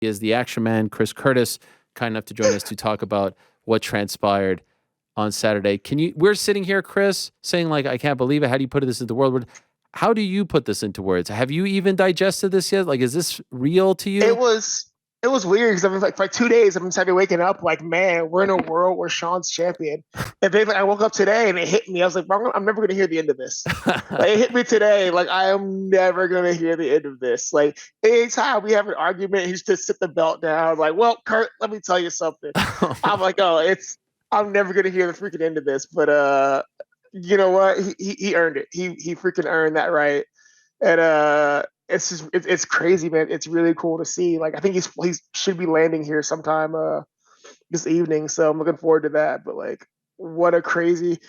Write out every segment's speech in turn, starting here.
is the action man, Chris Curtis, kind enough to join us to talk about what transpired on Saturday. We're sitting here, Chris, saying like, I can't believe it. How do you put this into words? How do you put this into words? Have you even digested this yet? Like, is this real to It you? was it was weird because I was like for 2 days I've been started waking up like, man, we're in a world where Sean's champion. And then like, I woke up today and it hit me. I was like, bro, I'm never gonna hear the end of this. Like it hit me today. Like I am never gonna hear the end of this. Like anytime we have an argument, he's just sit the belt down. Like, well, Kurt, let me tell you something. I'm like, oh, I'm never gonna hear the freaking end of this. But you know what? He earned it. He freaking earned that right. And it's just it's crazy, man. It's really cool to see. Like I think he's should be landing here sometime this evening. So I'm looking forward to that. But like, what a crazy.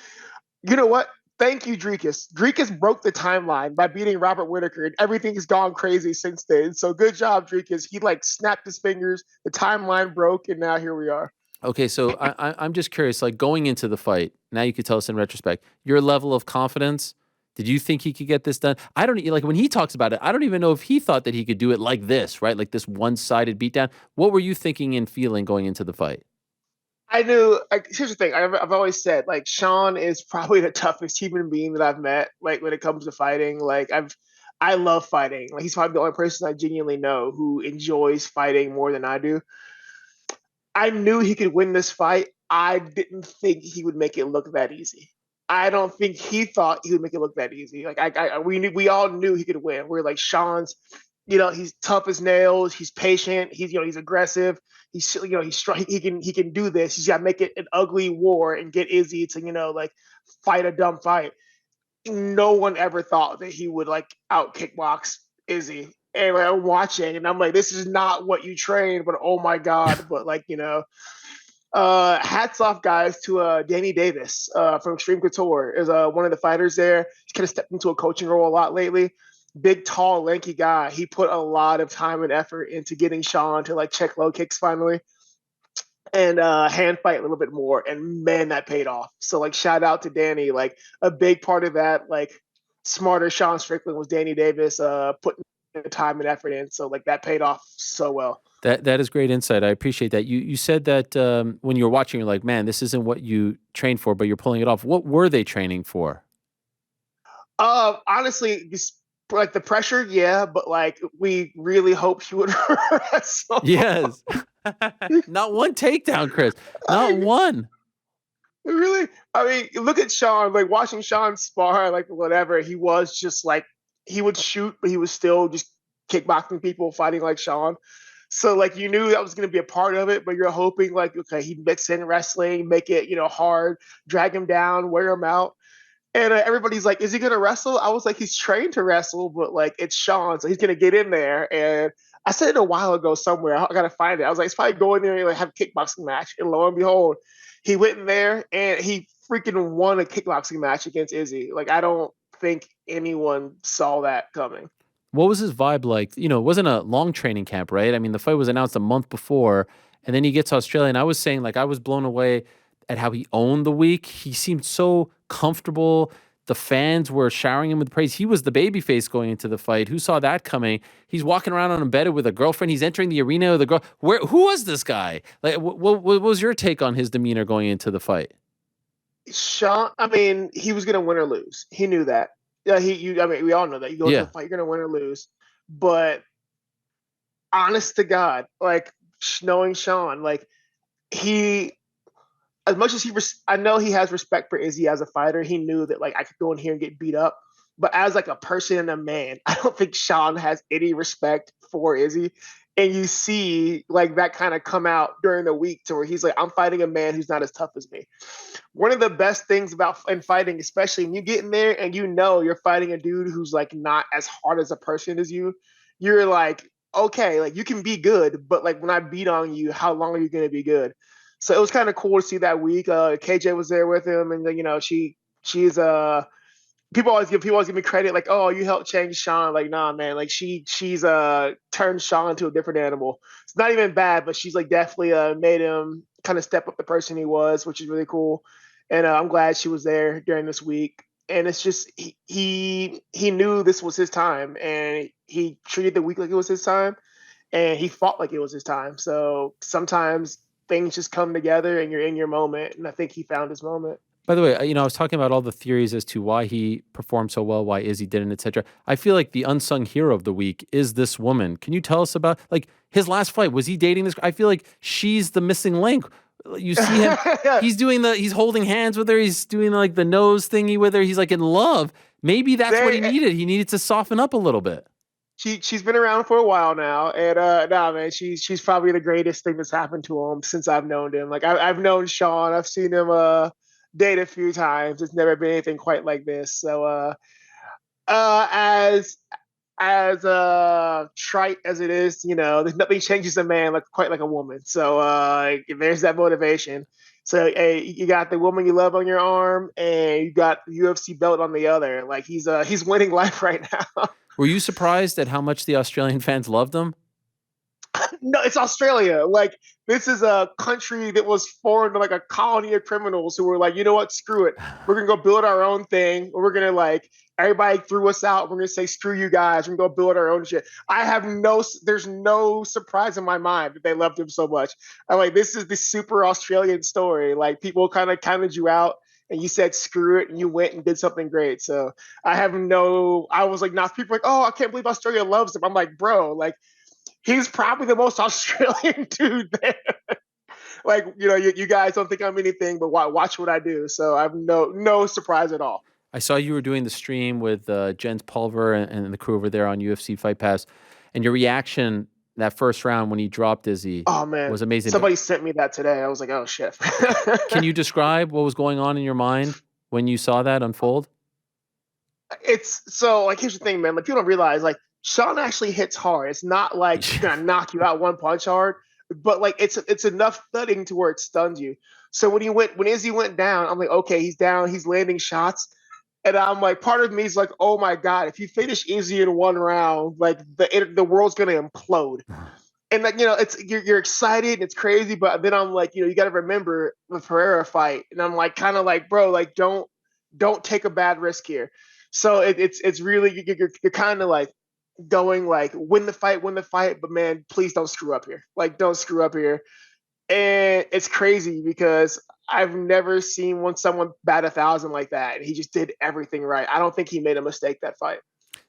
You know what? Thank you, Dricus. Dricus broke the timeline by beating Robert Whitaker, and everything's gone crazy since then. So good job, Dricus. He like snapped his fingers, the timeline broke, and now here we are. Okay, so I'm just curious, like going into the fight, now you could tell us in retrospect, your level of confidence. Did you think he could get this done? I don't like when he talks about it, I don't even know if he thought that he could do it like this, right? Like this one-sided beatdown. What were you thinking and feeling going into the fight? I knew. Like, here's the thing. I've always said like Sean is probably the toughest human being that I've met. Like when it comes to fighting, I love fighting. Like he's probably the only person I genuinely know who enjoys fighting more than I do. I knew he could win this fight. I didn't think he would make it look that easy. I don't think he thought he would make it look that easy. Like we all knew he could win. We're like Sean's, he's tough as nails. He's patient. He's aggressive. He's strong. He can do this. He's got to make it an ugly war and get Izzy to like fight a dumb fight. No one ever thought that he would like out kickbox Izzy. And like, I'm watching, and I'm like, this is not what you trained, but oh my god! But like, hats off, guys, to Danny Davis from Extreme Couture is one of the fighters there. He's kind of stepped into a coaching role a lot lately. Big, tall, lanky guy. He put a lot of time and effort into getting Sean to like check low kicks finally and hand fight a little bit more. And man, that paid off. So like, shout out to Danny. Like a big part of that, like smarter Sean Strickland was Danny Davis putting the time and effort in. So like that paid off so well. That is great insight. I appreciate that. You said that when you were watching, you're like, man, this isn't what you trained for, but you're pulling it off. What were they training for? Honestly, just like the pressure, yeah, but like we really hoped he would wrestle. Yes. Not one takedown, Chris. Not one. Really? I mean, look at Sean, like watching Sean spar, like whatever. He was just like he would shoot, but he was still just kickboxing people, fighting like Sean. So like you knew that was going to be a part of it, but you're hoping like okay, he'd mix in wrestling, make it hard, drag him down, wear him out. And everybody's like, is he going to wrestle? I was like, he's trained to wrestle, but like it's Sean, so he's going to get in there. And I said it a while ago somewhere. I got to find it. I was like, it's probably go in there and like, have a kickboxing match. And lo and behold, he went in there and he freaking won a kickboxing match against Izzy. Like, I don't think anyone saw that coming. What was his vibe like? It wasn't a long training camp, right? I mean, the fight was announced a month before, and then he gets to Australia. And I was saying, like, I was blown away at how he owned the week. He seemed so comfortable. The fans were showering him with praise. He was the babyface going into the fight. Who saw that coming? He's walking around embedded with a girlfriend. He's entering the arena with a girl. Who was this guy? Like, what was your take on his demeanor going into the fight? Sean, I mean, he was going to win or lose. He knew that. Yeah, I mean, we all know that. You go into Yeah. a fight, you're going to win or lose. But honest to God, like knowing Sean, like he, as much as I know he has respect for Izzy as a fighter. He knew that like I could go in here and get beat up. But as like a person and a man, I don't think Sean has any respect for Izzy. And you see like that kind of come out during the week to where he's like, I'm fighting a man who's not as tough as me. One of the best things about in fighting, especially when you get in there and you're fighting a dude who's like not as hard as a person as you, you're like, okay, like you can be good, but like when I beat on you, how long are you going to be good? So it was kind of cool to see that week. KJ was there with him, and she's people always give me credit like, oh, you helped change Sean. Like, nah, man, like she's turned Sean into a different animal. It's not even bad, but she's like definitely made him kind of step up the person he was, which is really cool. And I'm glad she was there during this week. And it's just he knew this was his time, and he treated the week like it was his time. and he fought like it was his time. So sometimes things just come together and you're in your moment. And I think he found his moment. By the way, I was talking about all the theories as to why he performed so well, why Izzy didn't, etc. I feel like the unsung hero of the week is this woman. Can you tell us about like his last fight? Was he dating this? I feel like she's the missing link. You see him, he's holding hands with her. He's doing like the nose thingy with her. He's like in love. Maybe that's what he they, needed. He needed to soften up a little bit. she's been around for a while now, and nah, man, she's probably the greatest thing that's happened to him since I've known him. Like I've known Sean, I've seen him date a few times. It's never been anything quite like this. So uh, as trite as it is, there's nothing changes a man like quite like a woman. So there's that motivation. So hey, you got the woman you love on your arm, and you got the UFC belt on the other. Like he's winning life right now. Were you surprised at how much the Australian fans loved him? No, it's Australia. Like this is a country that was formed like a colony of criminals who were like, you know what, screw it. We're gonna go build our own thing. We're gonna like everybody threw us out. We're gonna say screw you guys. We're gonna go build our own shit. There's no surprise in my mind that they loved him so much. I'm like, this is the super Australian story. Like people kind of counted you out. And you said screw it, and you went and did something great. So I was like, not people like, oh, I can't believe Australia loves him. I'm like, bro, like he's probably the most Australian dude there. Like, you guys don't think I'm anything, but watch what I do. So I've no surprise at all. I saw you were doing the stream with Jens Pulver and the crew over there on UFC Fight Pass, and your reaction that first round when he dropped Izzy Oh man, was amazing. somebody sent me that today. I was like, oh shit. Can you describe what was going on in your mind when you saw that unfold? It's so like here's the thing, man. Like people don't realize like Sean actually hits hard. It's not like he's gonna knock you out one punch hard, but like it's enough thudding to where it stuns you. So when Izzy went down, I'm like, okay, he's down, he's landing shots. And I'm like, part of me is like, oh my god, if you finish Izzy in one round, like the world's gonna implode. And like it's you're excited, and it's crazy, but then I'm like, you got to remember the Pereira fight, and I'm like, kind of like, bro, like don't take a bad risk here. So it's really you're kind of like going like win the fight, but man, please don't screw up here. Like don't screw up here. And it's crazy because I've never seen someone bat 1,000 like that, and he just did everything right. I don't think he made a mistake that fight.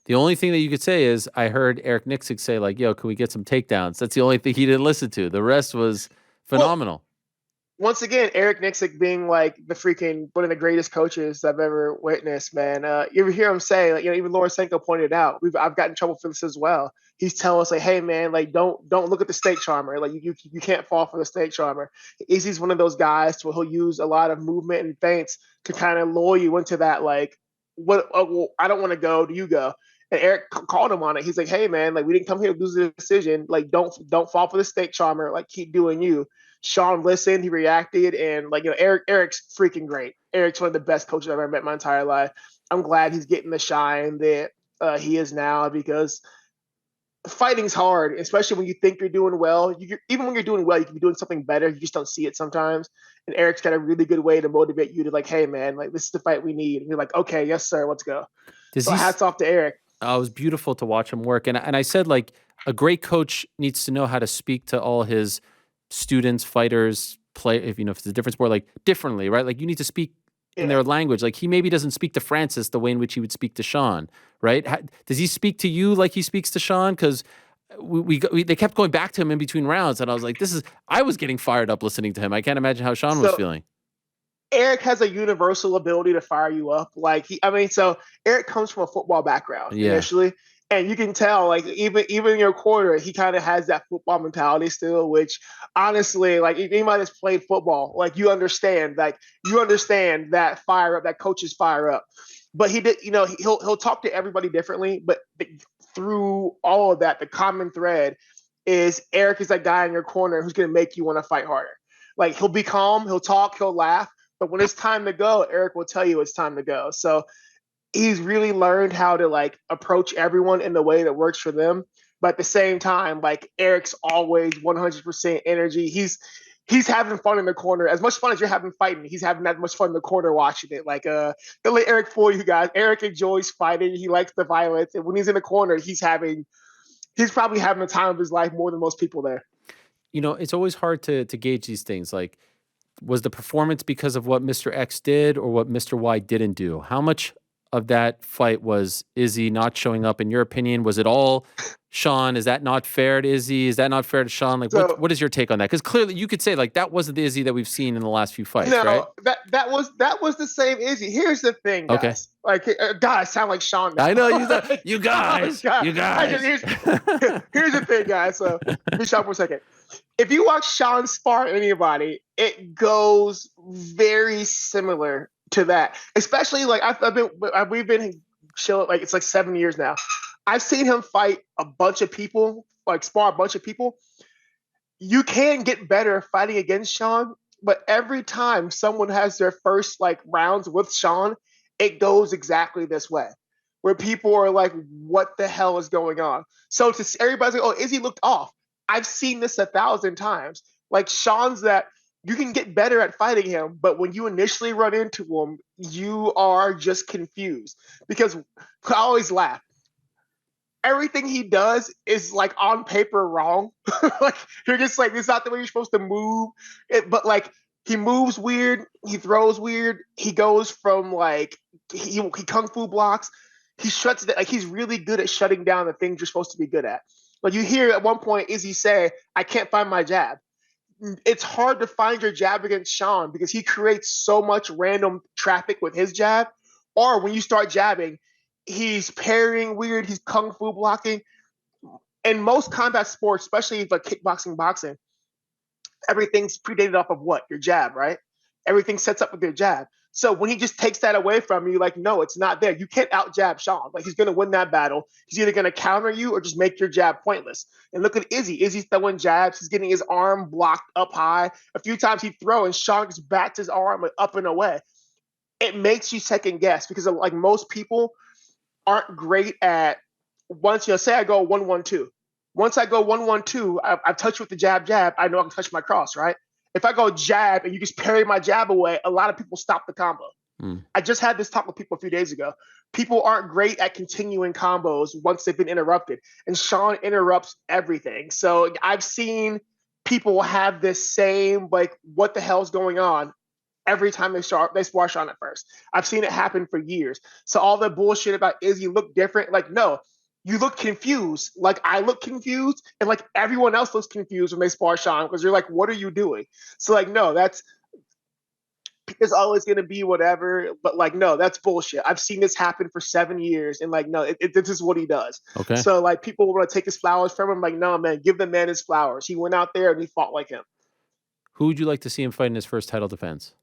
The only thing that you could say is I heard Eric Nicksick say like, "Yo, can we get some takedowns?" That's the only thing he didn't listen to. The rest was phenomenal. Well, once again, Eric Nicksick being like the freaking one of the greatest coaches I've ever witnessed, man. You ever hear him say, like, even Lorisenko pointed out, I've gotten in trouble for this as well. He's telling us like, hey man, like don't look at the snake charmer. Like you can't fall for the snake charmer. Izzy's one of those guys where he'll use a lot of movement and feints to kind of lure you into that like, what? Oh, well, I don't want to go. Do you go? And Eric called him on it. He's like, hey man, like we didn't come here to lose the decision. Like don't fall for the snake charmer. Like keep doing you. Sean listened, he reacted, and like Eric's freaking great. Eric's one of the best coaches I've ever met in my entire life. I'm glad he's getting the shine that he is now because fighting's hard, especially when you think you're doing well. Even when you're doing well, you can be doing something better. You just don't see it sometimes. And Eric's got a really good way to motivate you to like, hey man, like this is the fight we need. And you're like, okay, yes sir, let's go. So hats off to Eric. It was beautiful to watch him work, and I said like a great coach needs to know how to speak to all his students, fighters, play if it's a different sport, like differently, right? Like you need to speak in their language. Like he maybe doesn't speak to Francis the way in which he would speak to Sean, right? Does he speak to you like he speaks to Sean? Because they kept going back to him in between rounds, and I was like, I was getting fired up listening to him. I can't imagine how Sean was feeling. Eric has a universal ability to fire you up. Like so Eric comes from a football background initially. And you can tell, like, even in your corner, he kind of has that football mentality still, which honestly, like, if anybody that's played football, like, you understand that fire up, that coach's fire up. But he did, he'll talk to everybody differently. But through all of that, the common thread is Eric is that guy in your corner who's going to make you want to fight harder. Like, he'll be calm, he'll talk, he'll laugh. But when it's time to go, Eric will tell you it's time to go. So he's really learned how to like approach everyone in the way that works for them. But at the same time, like Eric's always 100% energy. He's having fun in the corner. As much fun as you're having fighting, he's having that much fun in the corner watching it. Like don't let Eric fool you guys. Eric enjoys fighting. He likes the violence. And when he's in the corner, he's having he's probably having the time of his life more than most people there. It's always hard to gauge these things. Like, was the performance because of what Mr. X did or what Mr. Y didn't do? How much of that fight was Izzy not showing up in your opinion? Was it all Sean? Is that not fair to Izzy? Is that not fair to Sean? Like, So what is your take on that? Because clearly you could say like that wasn't the Izzy that we've seen in the last few fights, right? no, that was the same Izzy. Here's the thing, Okay. guys. Like, God, I sound like Sean now. I know you. Like, You oh my guys. God. You guys. Here's the thing, guys. So let me stop for a second. If you watch Sean spar anybody, it goes very similar to that. Especially like we've been chilling, like it's like 7 years now. I've seen him fight a bunch of people, like spar a bunch of people. You can get better fighting against Sean, but every time someone has their first like rounds with Sean, it goes exactly this way, where people are like, "What the hell is going on?" So to everybody's like, "Oh, Izzy looked off." I've seen this 1,000 times. Like Sean's that you can get better at fighting him, but when you initially run into him, you are just confused because I always laugh. Everything he does is like on paper wrong. Like you're just like, it's not the way you're supposed to move. But like he moves weird, he throws weird, he goes from like he kung fu blocks, he shuts it, like he's really good at shutting down the things you're supposed to be good at. Like you hear at one point Izzy say, I can't find my jab. It's hard to find your jab against Sean because he creates so much random traffic with his jab. Or when you start jabbing, he's parrying weird, he's kung fu blocking. In most combat sports, especially like kickboxing, boxing, everything's predated off of what? Your jab, right? Everything sets up with your jab. So when he just takes that away from you, like, no, it's not there. You can't out jab Sean. Like he's gonna win that battle. He's either gonna counter you or just make your jab pointless. And look at Izzy. Izzy's throwing jabs. He's getting his arm blocked up high. A few times he throws and Sean just bats his arm up and away. It makes you second guess because like most people aren't great at once, say I go 1-1-2. Once I go 1-1-2, I've touched with the jab. I know I can touch my cross, right? If I go jab and you just parry my jab away, a lot of people stop the combo. I just had this talk with people a few days ago. People aren't great at continuing combos once they've been interrupted. And Sean interrupts everything. So I've seen people have this same, like, what the hell's going on every time they spar Sean at first. I've seen it happen for years. So all the bullshit about Izzy look different, like, no, you look confused. Like I look confused, and like everyone else looks confused when they spar Sean because you're like, what are you doing? So like, no, that's it's always going to be whatever. But like, no, that's bullshit. I've seen this happen for 7 years, and like, no, this is what he does. Okay. So like, people want to take his flowers from him. Like, no, man, give the man his flowers. He went out there and he fought like him. Who would you like to see him fight in his first title defense?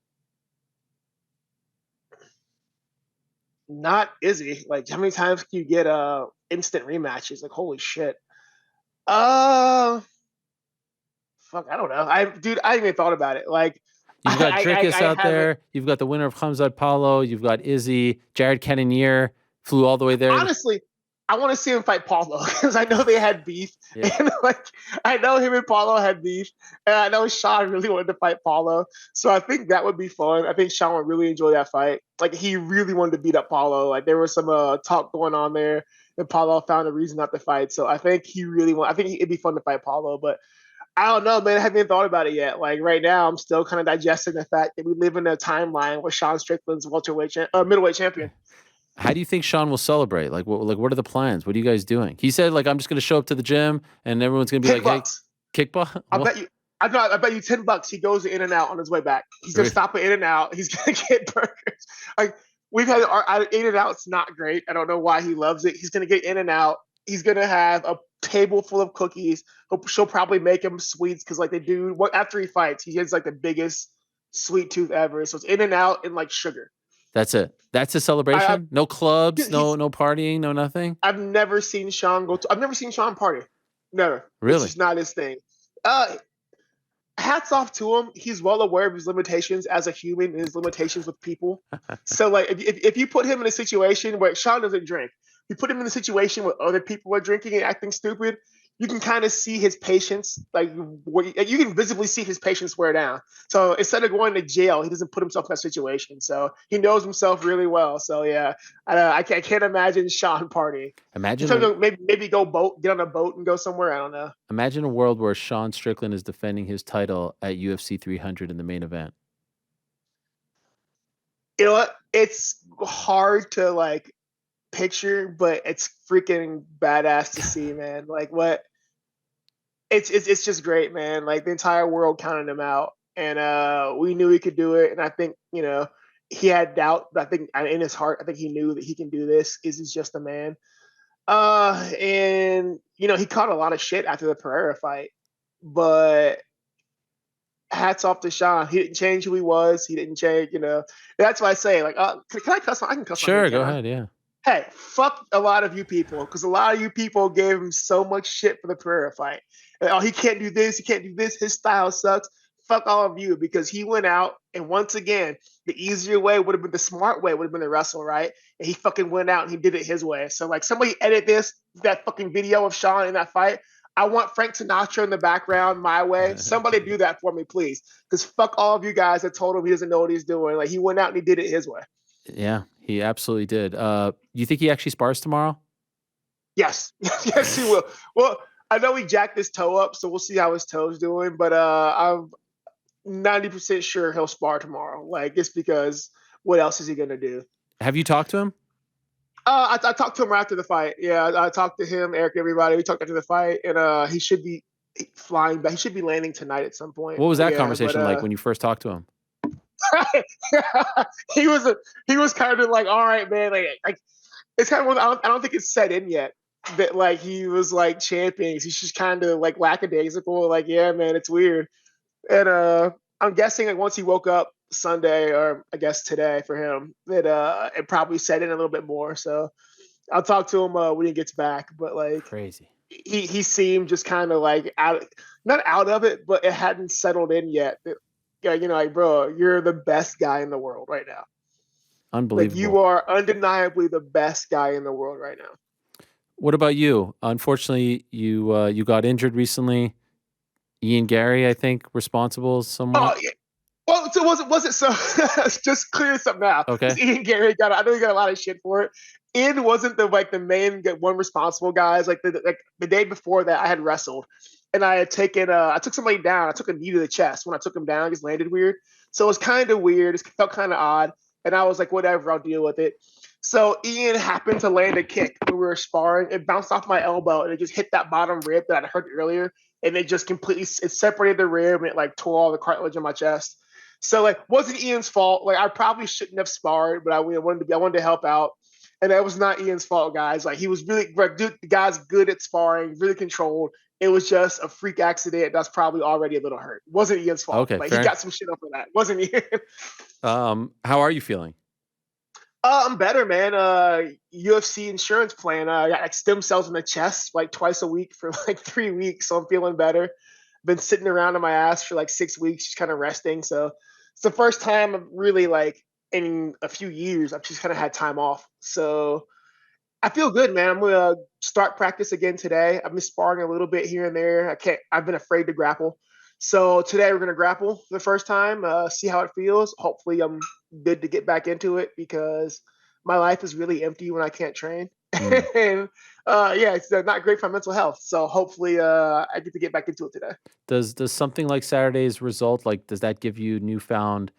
Not Izzy. Like, how many times can you get instant rematches? Like, holy shit. Fuck, I don't know. I haven't even thought about it. Like, You've got Dricus out haven't. there. You've got the winner of Khamzat Paulo. You've got Izzy. Jared Cannonier flew all the way there. Honestly, I want to see him fight Paulo because I know they had beef. Yeah. And like, I know him and Paulo had beef, and I know Sean really wanted to fight Paulo. So I think that would be fun. I think Sean would really enjoy that fight. Like, he really wanted to beat up Paulo. Like, there was some talk going on there, and Paulo found a reason not to fight. So I think I think it'd be fun to fight Paulo, but I don't know, man. I haven't even thought about it yet. Like right now, I'm still kind of digesting the fact that we live in a timeline where Sean Strickland's middleweight champion. How do you think Sean will celebrate? Like, what are the plans? What are you guys doing? He said, like, I'm just going to show up to the gym, and everyone's going to be like, $10. hey, kickball? I bet you. I bet you $10. He goes to In-N-Out on his way back. He's gonna stop at In-N-Out. He's gonna get burgers. Like we've had our In-N-Out's not great. I don't know why he loves it. He's gonna get In-N-Out. He's gonna have a table full of cookies. She'll probably make him sweets because like the dude, after he fights, he has like the biggest sweet tooth ever. So it's In-N-Out and like sugar. That's it. That's a celebration. No clubs, no partying, no nothing. I've never seen Sean I've never seen Sean party. Never. Really? It's just not his thing. Hats off to him. He's well aware of his limitations as a human and his limitations with people. So like, if you put him in a situation where Sean doesn't drink, you put him in a situation where other people are drinking and acting stupid, you can kind of see his patience, like you can visibly see his patience wear down. So instead of going to jail, he doesn't put himself in that situation. So he knows himself really well. So yeah, I can't imagine Sean partying. He's Imagine trying a to maybe get on a boat and go somewhere. I don't know. imagine a world where Sean Strickland is defending his title at UFC 300 in the main event. You know what? It's hard to like picture, but it's freaking badass to see, man. Like what it's just great, man. Like the entire world counted him out, and we knew he could do it. And I think he had doubt, but I think in his heart, I think he knew that he can do this. He's just a man. And he caught a lot of shit after the Pereira fight, but hats off to Sean. He didn't change who he was. He didn't change. That's why I say like, can I cuss? I can cuss on here, Sure, go can I? ahead. Yeah. Hey, fuck a lot of you people, because a lot of you people gave him so much shit for the Pereira fight. Oh, he can't do this, he can't do this, his style sucks. Fuck all of you, because he went out, and once again, the easier way would have been the smart way, would have been to wrestle, right? And he fucking went out and he did it his way. So like, somebody edit that fucking video of Sean in that fight. I want Frank Sinatra in the background my way. Somebody do that for me, please. Because fuck all of you guys that told him he doesn't know what he's doing. Like, he went out and he did it his way. Yeah, he absolutely did. You think he actually spars tomorrow? Yes, yes, he will. Well, I know he jacked his toe up, so we'll see how his toe's doing. But I'm 90% sure he'll spar tomorrow. Like, just because, what else is he gonna do? Have you talked to him? I talked to him right after the fight. Yeah, I talked to him, Eric, everybody. We talked after the fight, and he should be flying back. He should be landing tonight at some point. What was that Yeah, conversation like when you first talked to him? he was kind of like, all right, man. Like it's kind of, I don't think it's set in yet that like he was like championing. He's just kind of like lackadaisical. Like, yeah, man, it's weird. And I'm guessing like once he woke up Sunday, or I guess today for him, that it probably set in a little bit more. So I'll talk to him when he gets back. But like Crazy. he seemed just kind of like not out of it, but it hadn't settled in yet. Yeah, like, bro, you're the best guy in the world right now. Like, Unbelievable. you are undeniably the best guy in the world right now. What about you? Unfortunately, you got injured recently. Ian Garry, I think, responsible somewhat. Oh, yeah. Well, so was it so? Just clear something out. Okay. Ian Garry I know he got a lot of shit for it. Ian wasn't the main one responsible guys. Like the day before that, I had wrestled, and I had taken I took somebody down. I took a knee to the chest when I took him down. It just landed weird, so it was kind of weird. It felt kind of odd, and I was like, whatever, I'll deal with it. So Ian happened to land a kick when we were sparring. It bounced off my elbow and it just hit that bottom rib that I heard earlier, and it just completely separated the rib, and it like tore all the cartilage in my chest. So like, wasn't Ian's fault. Like, I probably shouldn't have sparred, but I wanted to help out, and that was not Ian's fault, guys. Like, he was really, dude, the guy's good at sparring, really controlled. It was just a freak accident that's probably already a little hurt. It wasn't Ian's fault. Okay, Like, he got some shit over that. It wasn't Ian. How are you feeling? I'm better, man. UFC insurance plan. I got like stem cells in the chest like twice a week for like 3 weeks, so I'm feeling better. Been sitting around on my ass for like 6 weeks, just kind of resting. So it's the first time I'm really like in a few years I've just kind of had time off. So I feel good, man. I'm gonna start practice again today. I've been sparring a little bit here and there. I've been afraid to grapple. So today we're gonna grapple for the first time. See how it feels. Hopefully, I'm good to get back into it, because my life is really empty when I can't train. And yeah, it's not great for my mental health. So hopefully, I get to get back into it today. Does something like Saturday's result, like, does that give you newfound,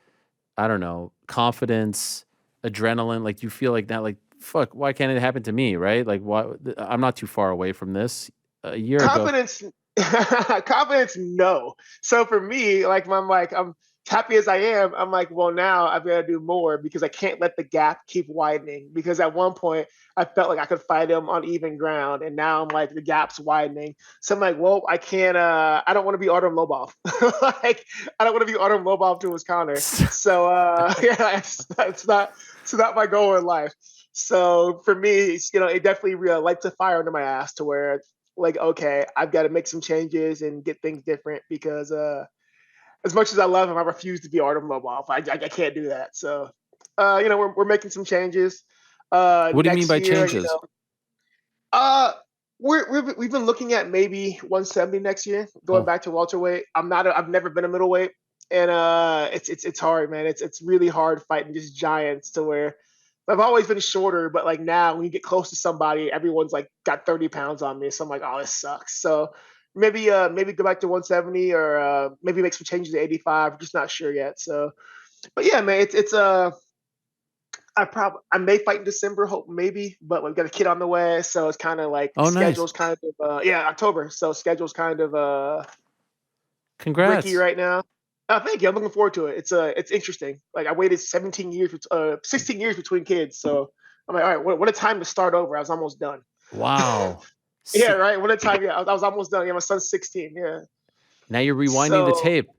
I don't know, confidence, adrenaline? Like, you feel like that, like, fuck, why can't it happen to me, right? Like, why? I'm not too far away from this. A year ago, Confidence, confidence, no. So for me, like, I'm happy as I am. I'm like, well, now I've got to do more, because I can't let the gap keep widening. Because at one point I felt like I could fight him on even ground, and now I'm like, the gap's widening. So I'm like, well, I can't. I don't want to be Artem Lobov. Like, I don't want to be Artem Lobov to his counter. So yeah, it's not my goal in life. So for me, it definitely lights a fire under my ass, to where like, okay, I've got to make some changes and get things different, because as much as I love him, I refuse to be Artem Lobov. I can't do that. So we're making some changes. what do you mean Next by year, changes? uh We've been looking at maybe 170 next year, going Oh, back to welterweight. I've never been a middleweight, and it's hard, man. It's really hard fighting just giants to where I've always been shorter, but like now when you get close to somebody, everyone's like got 30 pounds on me. So I'm like, oh, this sucks. So maybe go back to 170 or maybe make some changes to 85. I'm just not sure yet. So, but yeah, man, it's. I may fight in December, hope maybe, but we've got a kid on the way, so it's kind of like oh, nice. schedule's kind of yeah, October. So schedule's kind of bricky Congrats. right now. Thank you. I'm looking forward to it. It's interesting. Like I waited 17 years, 16 years between kids, so I'm like, all right, what a time to start over. I was almost done. Wow. Yeah, Si right. What a time. Yeah, I was almost done. Yeah, my son's 16. Yeah. Now you're rewinding the So tape.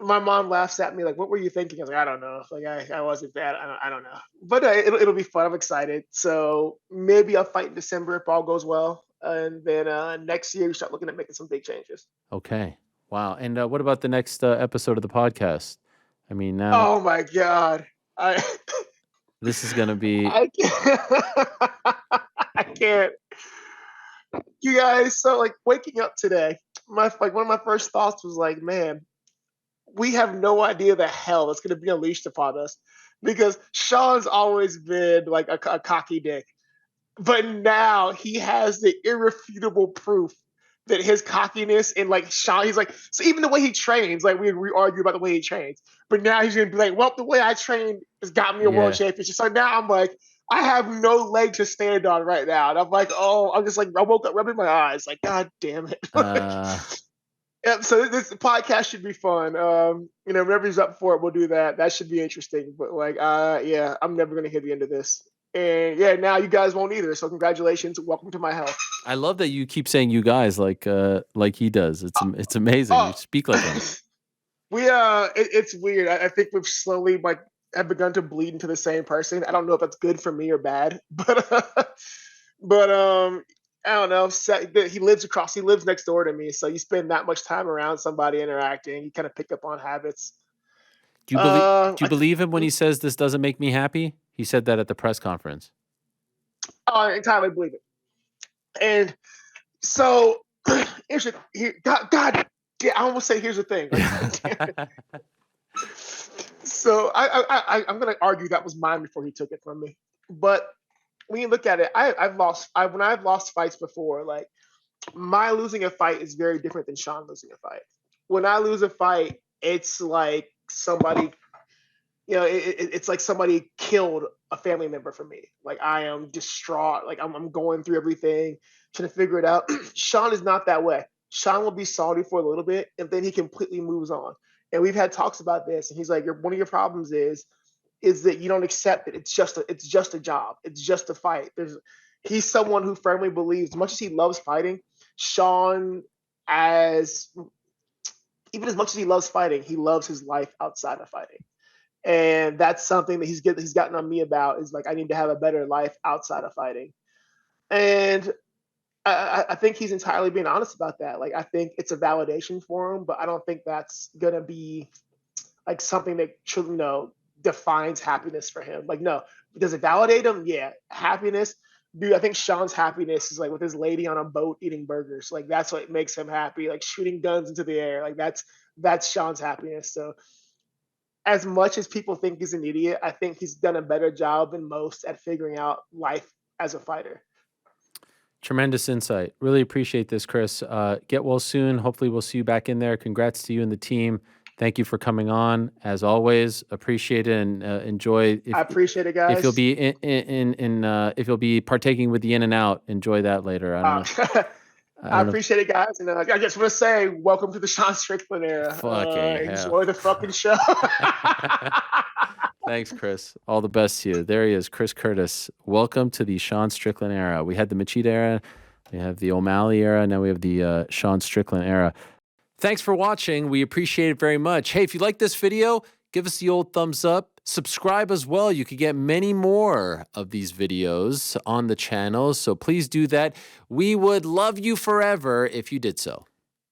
my mom laughs at me like, "What were you thinking?" I was like, "I don't know. Like, I wasn't bad. I don't know." But it'll be fun. I'm excited. So maybe I'll fight in December if all goes well, and then next year we start looking at making some big changes. Okay. Wow. And what about the next episode of the podcast? I mean, now Oh my god, I this is going to be. I can't. I can't. You guys. So like waking up today, my like one of my first thoughts was like, man, we have no idea the hell that's going to be unleashed upon us because Sean's always been like a cocky dick. But now he has the irrefutable proof that his cockiness and like Sean, he's like, so even the way he trains, like we argue about the way he trains, but now he's gonna be like, well, the way I train has got me a world Yeah. championship. So now I'm like, I have no leg to stand on right now. And I'm like, oh, I'm just like, I woke up rubbing my eyes, like, God damn it. Uh, Yeah, so this podcast should be fun. Whenever he's up for it, we'll do that. That should be interesting. But like, yeah, I'm never gonna hit the end of this. And yeah, now you guys won't either. So congratulations. Welcome to my hell. I love that you keep saying you guys like he does. It's amazing. You Oh, speak like him. it's weird. I think we've slowly like have begun to bleed into the same person. I don't know if that's good for me or bad, but I don't know. He lives next door to me, so you spend that much time around somebody interacting, you kind of pick up on habits. Do you believe do you I believe him when mm, he says this doesn't make me happy? He said that at the press conference. I entirely believe it. And so God, yeah, I almost say here's the thing. Like, so I'm gonna argue that was mine before he took it from me. But when you look at it, when I've lost fights before, like my losing a fight is very different than Sean losing a fight. When I lose a fight, it's like somebody, it's like somebody killed a family member for me. Like I am distraught. Like I'm going through everything, trying to figure it out. Sean is not that way. Sean will be salty for a little bit, and then he completely moves on. And we've had talks about this, and he's like, one of your problems is that you don't accept it. It's just a job. It's just a fight. He's someone who firmly believes, as much as he loves fighting, Sean as even as much as he loves fighting, he loves his life outside of fighting. And that's something that he's gotten on me about is like I need to have a better life outside of fighting. And I think he's entirely being honest about that. Like I think it's a validation for him, but I don't think that's gonna be like something that should, defines happiness for him. Like, no, does it validate him? Yeah, happiness. Dude, I think Sean's happiness is like with his lady on a boat eating burgers. Like that's what makes him happy. Like shooting guns into the air. Like that's Sean's happiness. So as much as people think he's an idiot, I think he's done a better job than most at figuring out life as a fighter. Tremendous insight. Really appreciate this, Chris. Get well soon. Hopefully, we'll see you back in there. Congrats to you and the team. Thank you for coming on. As always, appreciate it and enjoy. I appreciate it, If you'll guys. be if you'll be partaking with the In and Out, enjoy that later. I don't Uh, know. I I don't know. appreciate it, guys. And I just want to say, welcome to the Sean Strickland era. Fucking hell. Enjoy the fucking show. Thanks, Chris. All the best to you. There he is, Chris Curtis. Welcome to the Sean Strickland era. We had the Machida era, we have the O'Malley era, now we have the Sean Strickland era. Thanks for watching. We appreciate it very much. Hey, if you like this video, give us the old thumbs up. Subscribe as well. You could get many more of these videos on the channel, so please do that. We would love you forever if you did so.